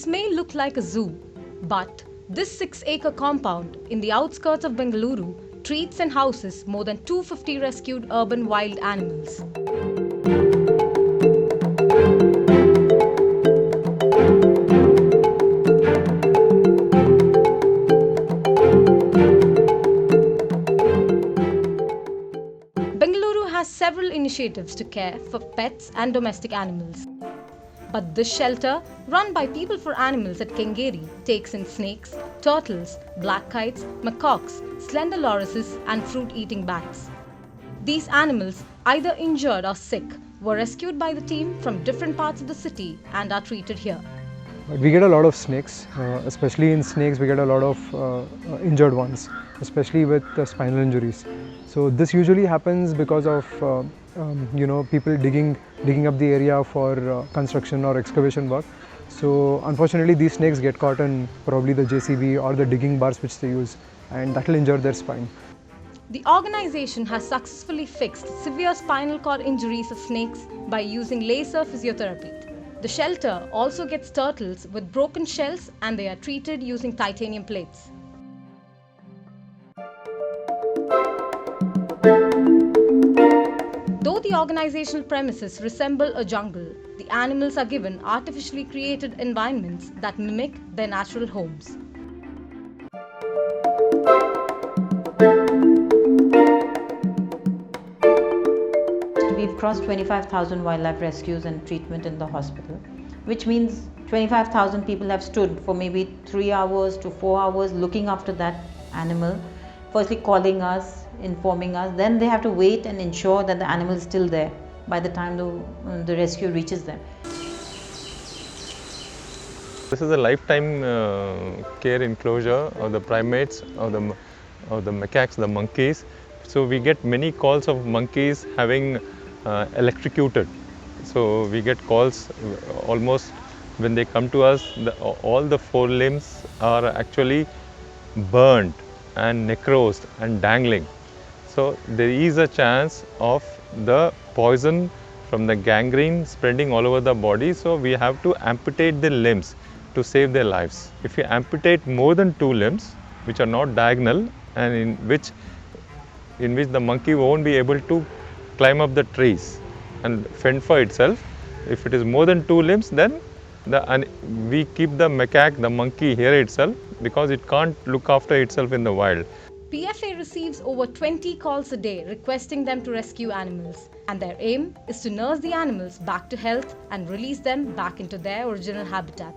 may look like a zoo, but this 6-acre compound in the outskirts of Bengaluru treats and houses more than 250 rescued urban wild animals. Bengaluru has several initiatives to care for pets and domestic animals. But this shelter, run by People for Animals at Kengeri, takes in snakes, turtles, black kites, macaques, slender lorises and fruit-eating bats. These animals, either injured or sick, were rescued by the team from different parts of the city and are treated here. We get a lot of snakes, especially in snakes we get a lot of injured ones, especially with spinal injuries. So this usually happens because of people digging up the area for construction or excavation work. So unfortunately these snakes get caught in probably the JCB or the digging bars which they use, and that will injure their spine. The organization has successfully fixed severe spinal cord injuries of snakes by using laser physiotherapy. The shelter also gets turtles with broken shells and they are treated using titanium plates. Though the organizational premises resemble a jungle, the animals are given artificially created environments that mimic their natural homes. We've crossed 25,000 wildlife rescues and treatment in the hospital, which means 25,000 people have stood for maybe 3 hours to 4 hours looking after that animal, firstly calling us, informing us, then they have to wait and ensure that the animal is still there by the time the rescue reaches them. This is a lifetime care enclosure of the primates, of the macaques, the monkeys. So we get many calls of monkeys having electrocuted. So we get calls almost when they come to us, all the forelimbs are actually burnt and necrosed and dangling. So there is a chance of the poison from the gangrene spreading all over the body. So we have to amputate the limbs to save their lives. If you amputate more than 2 limbs, which are not diagonal and in which the monkey won't be able to climb up the trees and fend for itself. If it is more than 2 limbs, then we keep the macaque, the monkey here itself, because it can't look after itself in the wild. PFA receives over 20 calls a day requesting them to rescue animals, and their aim is to nurse the animals back to health and release them back into their original habitat.